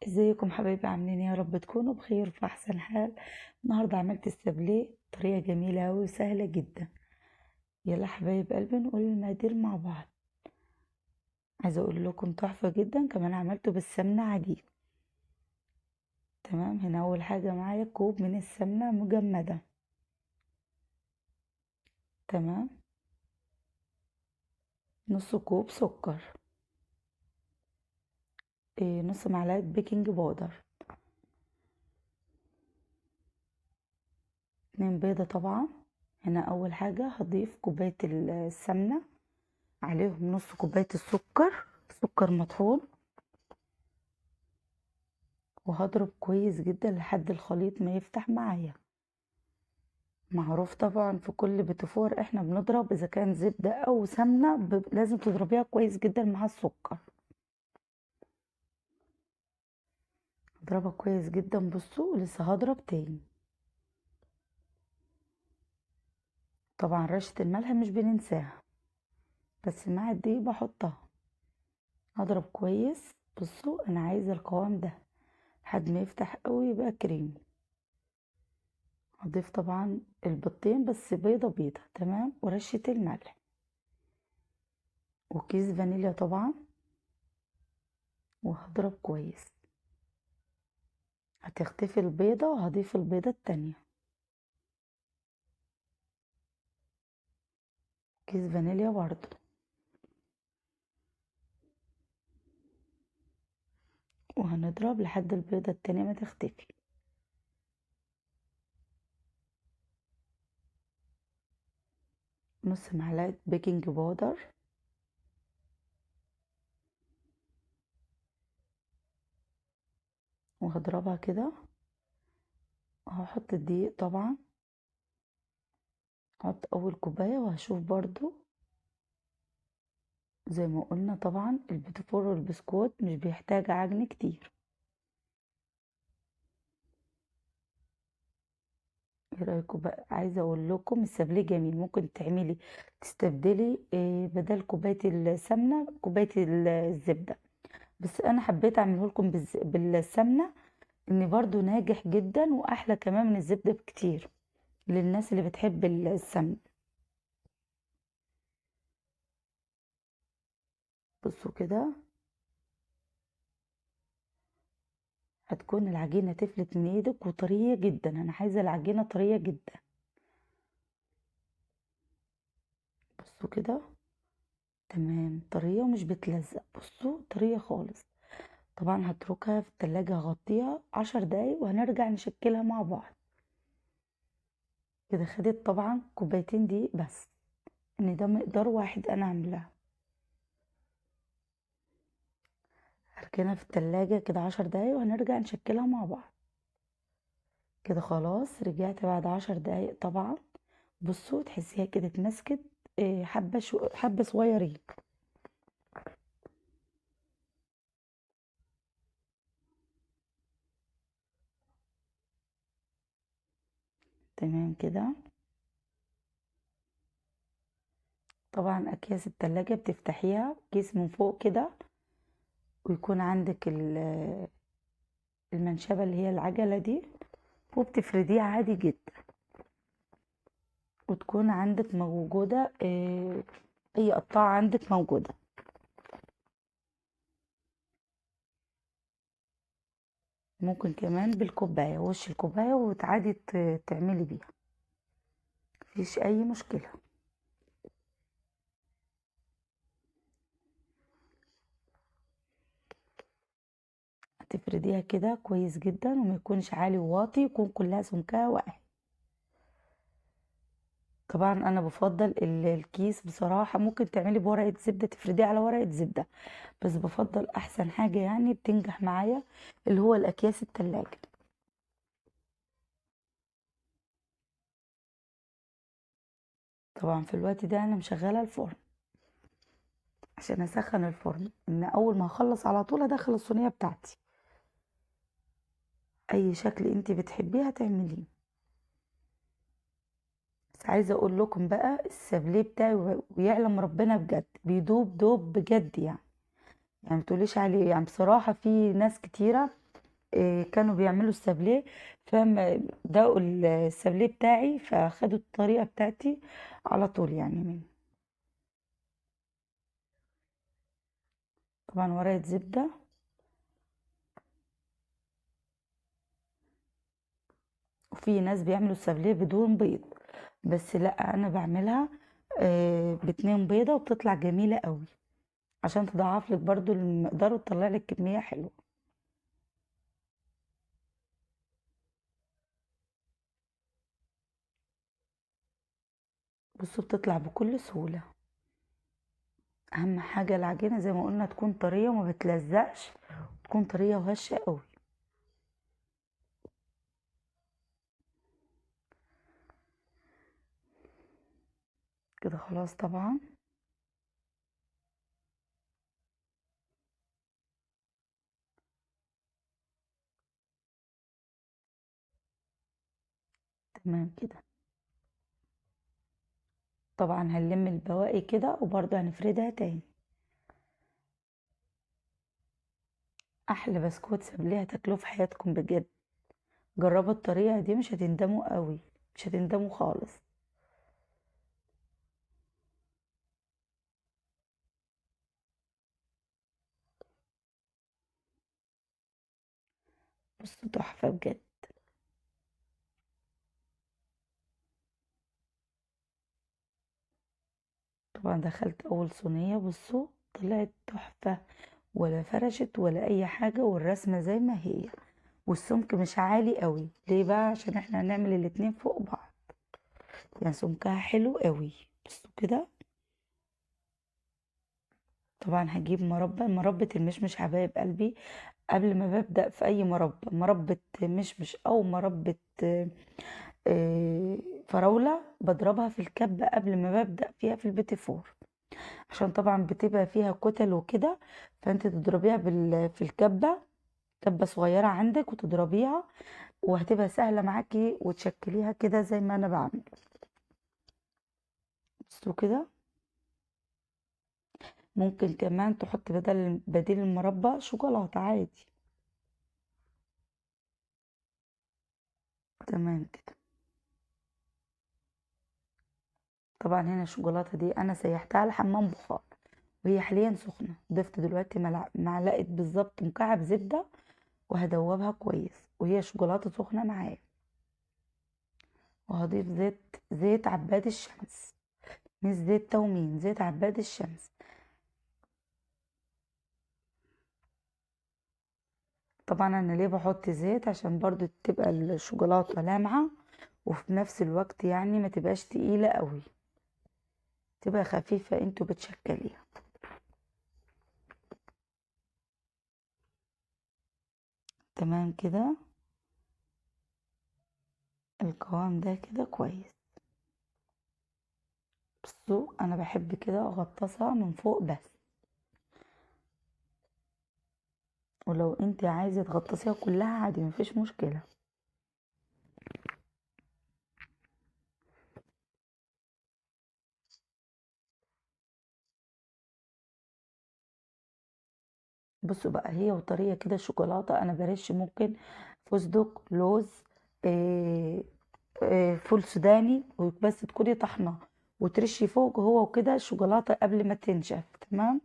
ازيكم حبايبي عاملين ايه؟ يا رب تكونوا بخير وفي احسن حال. النهارده عملت السابليه بطريقه جميله أوي وسهله جدا. يلا حبايب قلبي نقول المقادير مع بعض. عايزه اقول لكم تحفه جدا، كمان عملته بالسمنه عادي. تمام، هنا اول حاجه معايا كوب من السمنه مجمده. تمام، نص كوب سكر، نص معلقه بيكنج باودر، 2 بيضه طبعا. هنا اول حاجه هضيف كوبايه السمنه، عليهم نص كوبايه السكر، سكر مطحون، وهضرب كويس جدا لحد الخليط ما يفتح معايا. معروف طبعا في كل بيتفور احنا بنضرب اذا كان زبدة او سمنة، لازم تضربيها كويس جدا مع السكر. اضربها كويس جدا. بصوا لسه هضرب تاني. طبعا رشة الملح مش بننساها، بس مع الدقيق بحطها. هضرب كويس. بصوا انا عايزة القوام ده لحد ما يفتح قوي يبقى كريم. هضيف طبعا البيضتين، بس بيضة بيضة تمام، ورشة الملح، وكيس فانيليا طبعا، وهضرب كويس. هتختفي البيضة وهضيف البيضة التانية. كيس فانيليا برضو، وهنضرب لحد البيضة التانية ما تختفي. نص معلقة بيكنج باودر، وهضربها كده. وهحط الدقيق طبعا. هحط اول كوباية وهشوف برضو. زي ما قلنا طبعا البيتيفور والبسكوت مش بيحتاج عجن كتير. ايه رايكم بقى؟ عايزه اقول لكم السابليه جميل، ممكن تعملي تستبدلي بدل كوبايه السمنه كوبايه الزبده. بس انا حبيت اعمله لكم بالسمنه، ان برضو ناجح جدا واحلى كمان من الزبده بكتير للناس اللي بتحب السمن. بصوا كده، هتكون العجينه تفلت من ايدك وطريه جدا. انا عايزه العجينه طريه جدا. بصوا كده، تمام، طريه ومش بتلزق. بصوا طريه خالص. طبعا هتركها في التلاجة، هغطيها 10 دقايق وهنرجع نشكلها مع بعض. كده خدت طبعا كوبايتين دقيق بس، ان ده مقدار واحد انا عاملاها. هركنها في التلاجة كده 10 دقايق وهنرجع نشكلها مع بعض. كده خلاص رجعت بعد 10 دقايق طبعا. بصوا تحسيها كده اتمسكت، حبة حبة صغيرين. تمام كده. طبعا اكياس التلاجة بتفتحيها كيس من فوق كده، ويكون عندك المنشبة اللي هي العجلة دي، وبتفرديها عادي جدا. وتكون عندك موجودة اي قطاعة عندك موجودة. ممكن كمان بالكوباية، وش الكوباية وتعادي تعملي بيها، مفيش اي مشكلة. هتفرديها كده كويس جدا، وما يكونش عالي وواطي، يكون كلها سمكها واحد. طبعا انا بفضل الكيس بصراحة. ممكن تعملي بورقة زبدة، تفرديه على ورقة زبدة، بس بفضل احسن حاجة يعني بتنجح معايا اللي هو الاكياس التلاجة. طبعا في الوقت ده انا مشغلة الفرن عشان اسخن الفرن، ان اول ما اخلص على طول ادخل الصينية بتاعتي. اي شكل انت بتحبيه هتعمليه. بس عايزه اقول لكم بقى السابليه بتاعي ويعلم ربنا بجد بيدوب دوب بجد يعني. يعني متقوليش عليه يعني. بصراحه في ناس كتيره كانوا بيعملوا السابليه، فما دقوا السابليه بتاعي فخدوا الطريقه بتاعتي على طول يعني مني. طبعا ورقه زبده. وفي ناس بيعملوا السابليه بدون بيض، بس لا انا بعملها باتنين بيضه وبتطلع جميله قوي، عشان تضاعف لك برضو المقدار وتطلع لك كميه حلوه. بصوا بتطلع بكل سهوله. اهم حاجه العجينه زي ما قلنا تكون طريه وما بتلزقش، تكون طريه وهشه قوي. كده خلاص طبعا. تمام كده. طبعا هنلم البواقي كده وبرضه هنفردها تاني. احلى بسكوت سابليه هتاكلوه في حياتكم بجد. جربوا الطريقه دي مش هتندموا قوي، مش هتندموا خالص. بصوا تحفه بجد. طبعا دخلت اول صينيه، بصوا طلعت تحفه، ولا فرشت ولا اي حاجه، والرسمه زي ما هي، والسمك مش عالي قوي. ليه بقى؟ عشان احنا هنعمل الاتنين فوق بعض، يعني سمكها حلو قوي. بصوا كده. طبعا هجيب مربى المشمش حبايب قلبي. قبل ما ببدأ في أي مربى مشمش أو مربى آه، فراولة، بضربها في الكبة قبل ما ببدأ فيها في البيتي فور، عشان طبعا بتبقى فيها كتل وكده. فانت تضربيها في الكبة، كبة صغيرة عندك وتضربيها، وهتبقى سهلة معاكي وتشكليها كده زي ما أنا بعمل. بصوا كده. ممكن كمان تحط بديل المربى شوكولاتة عادي. تمام كده. طبعا هنا الشوكولاتة دي أنا سيحتها على حمام بخار، وهي حاليا سخنة. ضفت دلوقتي معلقة بالظبط مكعب زبدة، وهدوبها كويس وهي شوكولاتة سخنة معايا. وهضيف زيت عباد الشمس، مش زيت تومين، زيت عباد الشمس. طبعا انا ليه بحط زيت؟ عشان برضو تبقى الشوكولاتة لامعة، وفي نفس الوقت يعني ما تبقاش تقيلة قوي، تبقى خفيفة انتوا بتشكليها. تمام كده. القوام ده كده كويس. بصوا انا بحب كده اغطسها من فوق بس، ولو انت عايزة تغطسيها كلها عادي مفيش مشكلة. بصوا بقى، هي وطريقة كده الشوكولاتة انا برش ممكن فستق، لوز، إيه، فول سوداني، وبس تكوني طحنة وترشي فوق هو وكده الشوكولاتة قبل ما تنشف. تمام.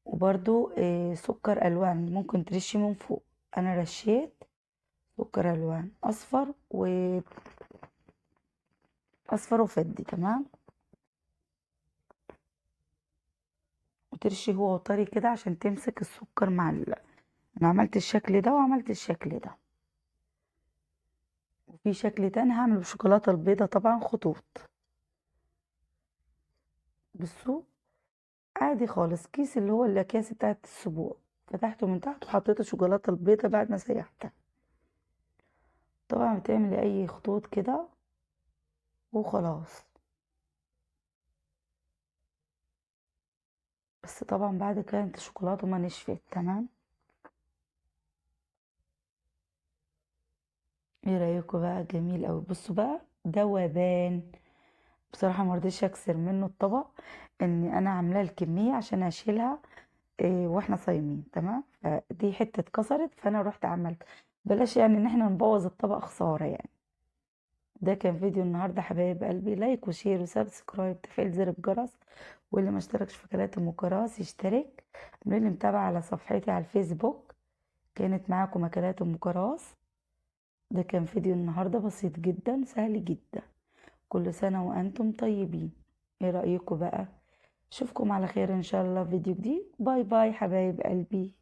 وبرده سكر الوان ممكن ترشي من فوق. انا رشيت سكر الوان اصفر وفدي. تمام. وترشي هو وطري كده عشان تمسك السكر انا عملت الشكل ده وعملت الشكل ده، وفي شكل تاني هعمل بالشوكولاتة البيضة طبعا خطوط. بصوا عادي خالص، كيس اللي هو الاكياس بتاعت السبوع، فتحته من تحت وحطيت الشوكولاتة البيضة بعد ما سيحتها. طبعا بتعملي اي خطوط كده وخلاص. بس طبعا بعد كده الشوكولاتة ما نشفت. تمام. ايه رايكم بقى؟ جميل اوي. بصوا بقى دوبان. بصراحة مرضيش اكسر منه الطبق، اني انا عاملاه الكمية عشان اشيلها واحنا صايمين. تمام، فدي حتة اتكسرت فانا رحت عملت. بلاش يعني ان احنا نبوظ الطبق خسارة يعني. ده كان فيديو النهاردة حبايب قلبي، لايك وشير وسبسكرايب تفعيل زر الجرس. واللي ما اشتركش في قناة ام كراس يشترك. واللي متابع على صفحتي على الفيسبوك. كانت معاكم اكلات ام كراس. ده كان فيديو النهاردة بسيط جدا سهل جدا. كل سنة وانتم طيبين. ايه رأيكم بقى؟ اشوفكم على خير ان شاء الله في فيديو جديد. باي باي حبايب قلبي.